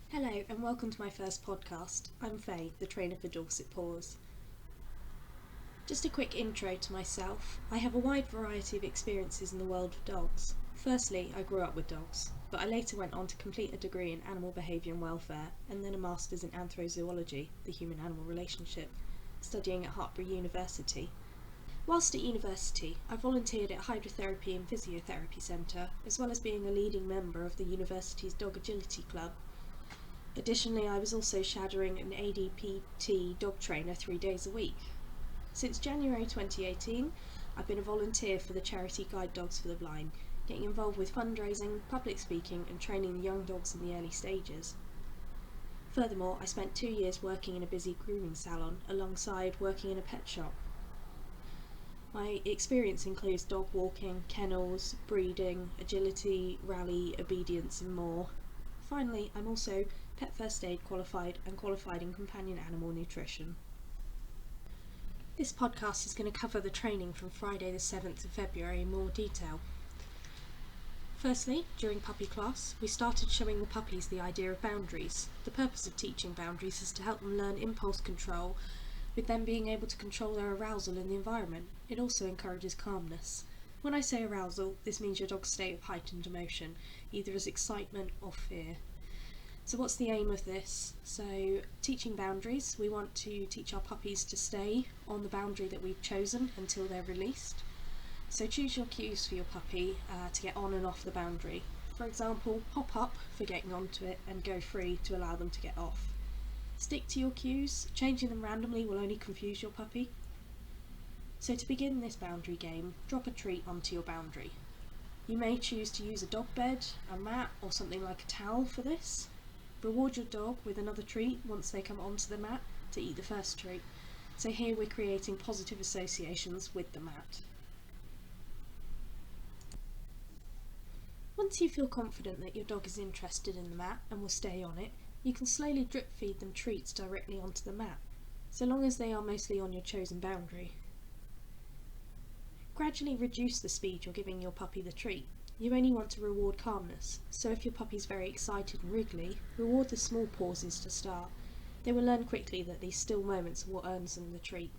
Hello and welcome to my first podcast. I'm Faye, the trainer for Dorset Paws. Just a quick intro to myself. I have a wide variety of experiences in the world of dogs. Firstly, I grew up with dogs, but I later went on to complete a degree in animal behaviour and welfare and then a master's in anthrozoology, the human-animal relationship, studying at Hartpury University. Whilst at university, I volunteered at a hydrotherapy and physiotherapy centre, as well as being a leading member of the university's dog agility club. Additionally, I was also shadowing an ADPT dog trainer 3 days a week. Since January 2018, I've been a volunteer for the charity Guide Dogs for the Blind, getting involved with fundraising, public speaking and training the young dogs in the early stages. Furthermore, I spent 2 years working in a busy grooming salon alongside working in a pet shop. My experience includes dog walking, kennels, breeding, agility, rally, obedience and more. Finally, I'm also Pet First Aid qualified and qualified in companion animal nutrition. This podcast is going to cover the training from Friday the 7th of February in more detail. Firstly, during puppy class, we started showing the puppies the idea of boundaries. The purpose of teaching boundaries is to help them learn impulse control, with them being able to control their arousal in the environment. It also encourages calmness. When I say arousal, this means your dog's state of heightened emotion, either as excitement or fear. So what's the aim of this? So teaching boundaries, we want to teach our puppies to stay on the boundary that we've chosen until they're released. So choose your cues for your puppy to get on and off the boundary. For example, hop up for getting onto it and go free to allow them to get off. Stick to your cues, changing them randomly will only confuse your puppy. So to begin this boundary game, drop a treat onto your boundary. You may choose to use a dog bed, a mat or something like a towel for this. Reward your dog with another treat once they come onto the mat to eat the first treat. So here we're creating positive associations with the mat. Once you feel confident that your dog is interested in the mat and will stay on it, you can slowly drip feed them treats directly onto the mat, so long as they are mostly on your chosen boundary. Gradually reduce the speed you're giving your puppy the treat. You only want to reward calmness, so if your puppy's very excited and wriggly, reward the small pauses to start. They will learn quickly that these still moments are what earns them the treat.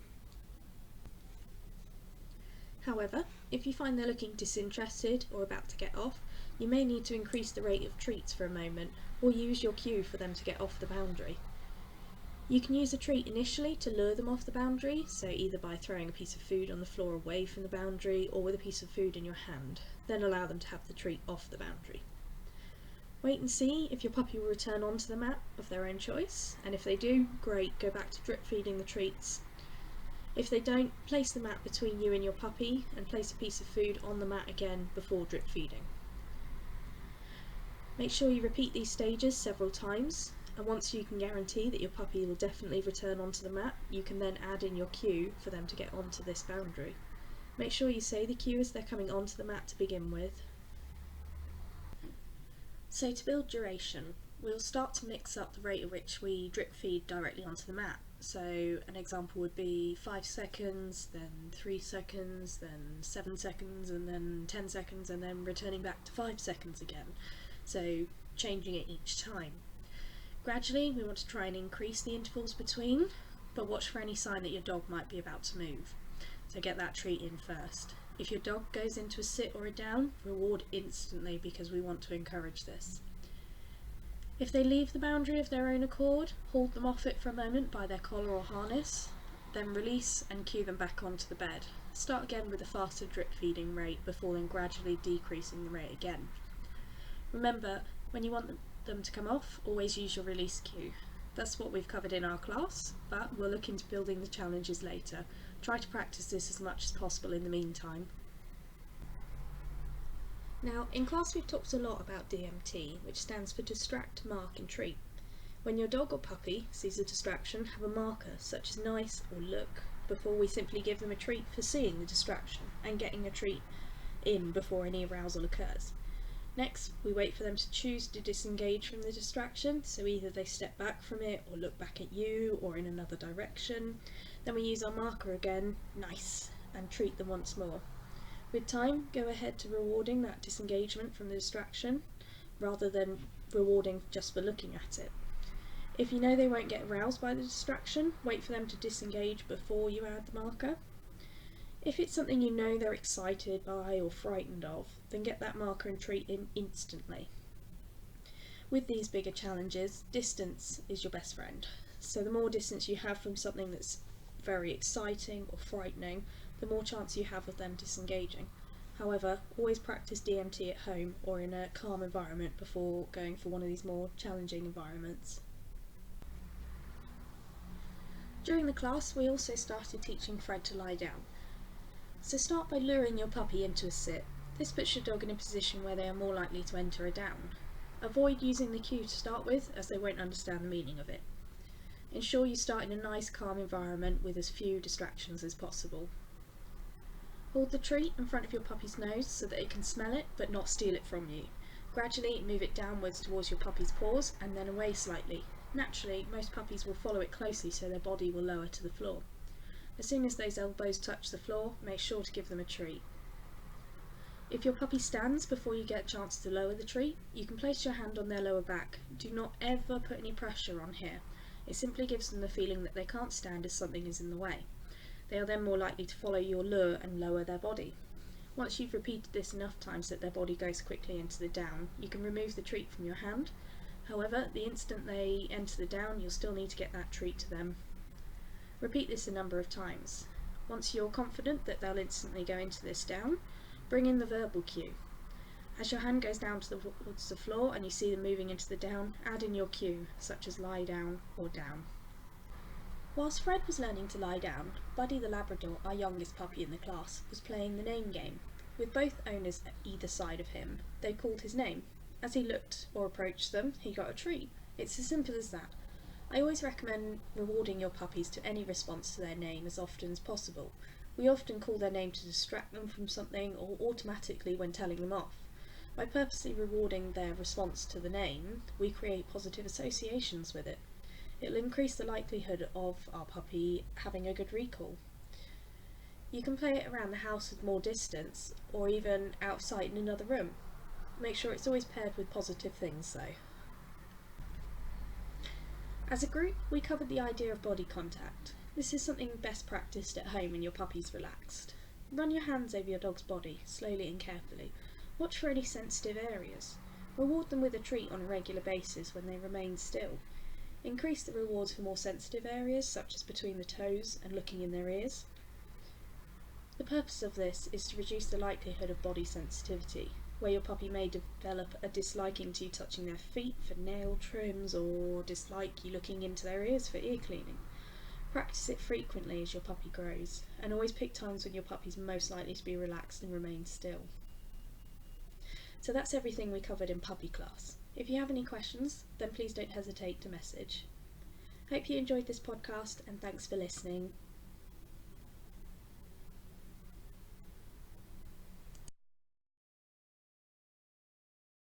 However, if you find they're looking disinterested or about to get off, you may need to increase the rate of treats for a moment, or use your cue for them to get off the boundary. You can use a treat initially to lure them off the boundary, so either by throwing a piece of food on the floor away from the boundary or with a piece of food in your hand, then allow them to have the treat off the boundary. Wait and see if your puppy will return onto the mat of their own choice, and if they do, great, go back to drip feeding the treats. If they don't, place the mat between you and your puppy and place a piece of food on the mat again before drip feeding. Make sure you repeat these stages several times, and once you can guarantee that your puppy will definitely return onto the mat, you can then add in your cue for them to get onto this boundary. Make sure you say the cue as they're coming onto the mat to begin with. So to build duration, we'll start to mix up the rate at which we drip feed directly onto the mat. So an example would be 5 seconds, then 3 seconds, then 7 seconds, and then 10 seconds, and then returning back to 5 seconds again. So changing it each time. Gradually, we want to try and increase the intervals between, but watch for any sign that your dog might be about to move. So get that treat in first. If your dog goes into a sit or a down, reward instantly because we want to encourage this. If they leave the boundary of their own accord, hold them off it for a moment by their collar or harness, then release and cue them back onto the bed. Start again with a faster drip feeding rate before then gradually decreasing the rate again. Remember, when you want them to come off, always use your release cue. That's what we've covered in our class, but we'll look into building the challenges later. Try to practice this as much as possible in the meantime. Now, in class we've talked a lot about DMT, which stands for distract, mark and treat. When your dog or puppy sees a distraction, have a marker such as nice or look before we simply give them a treat for seeing the distraction and getting a treat in before any arousal occurs. Next, we wait for them to choose to disengage from the distraction, so either they step back from it or look back at you or in another direction. Then we use our marker again, nice, and treat them once more. With time, go ahead to rewarding that disengagement from the distraction. rather than rewarding just for looking at it. If you know they won't get aroused by the distraction, wait for them to disengage before you add the marker. If it's something you know they're excited by or frightened of, then get that marker and treat in instantly. With these bigger challenges, distance is your best friend. So the more distance you have from something that's very exciting or frightening, the more chance you have of them disengaging. However, always practice DMT at home or in a calm environment before going for one of these more challenging environments. During the class, we also started teaching Fred to lie down. So start by luring your puppy into a sit. This puts your dog in a position where they are more likely to enter a down. Avoid using the cue to start with, as they won't understand the meaning of it. Ensure you start in a nice calm environment with as few distractions as possible. Hold the treat in front of your puppy's nose so that it can smell it but not steal it from you. Gradually move it downwards towards your puppy's paws and then away slightly. Naturally, most puppies will follow it closely so their body will lower to the floor. As soon as those elbows touch the floor, make sure to give them a treat. If your puppy stands before you get a chance to lower the treat, you can place your hand on their lower back. Do not ever put any pressure on here. It simply gives them the feeling that they can't stand as something is in the way. They are then more likely to follow your lure and lower their body. Once you've repeated this enough times that their body goes quickly into the down, you can remove the treat from your hand. However, the instant they enter the down, you'll still need to get that treat to them. Repeat this a number of times. Once you're confident that they'll instantly go into this down, bring in the verbal cue. As your hand goes down towards the floor and you see them moving into the down, add in your cue, such as lie down or down. Whilst Fred was learning to lie down, Buddy the Labrador, our youngest puppy in the class, was playing the name game. With both owners at either side of him, they called his name. As he looked or approached them, he got a treat. It's as simple as that. I always recommend rewarding your puppies to any response to their name as often as possible. We often call their name to distract them from something or automatically when telling them off. By purposely rewarding their response to the name, we create positive associations with it. It'll increase the likelihood of our puppy having a good recall. You can play it around the house with more distance, or even outside in another room. Make sure it's always paired with positive things though. As a group, we covered the idea of body contact. This is something best practiced at home when your puppy's relaxed. Run your hands over your dog's body, slowly and carefully. Watch for any sensitive areas. Reward them with a treat on a regular basis when they remain still. Increase the rewards for more sensitive areas, such as between the toes and looking in their ears. The purpose of this is to reduce the likelihood of body sensitivity, where your puppy may develop a disliking to you touching their feet for nail trims or dislike you looking into their ears for ear cleaning. Practice it frequently as your puppy grows, and always pick times when your puppy's most likely to be relaxed and remain still. So that's everything we covered in puppy class. If you have any questions, then please don't hesitate to message. Hope you enjoyed this podcast and thanks for listening.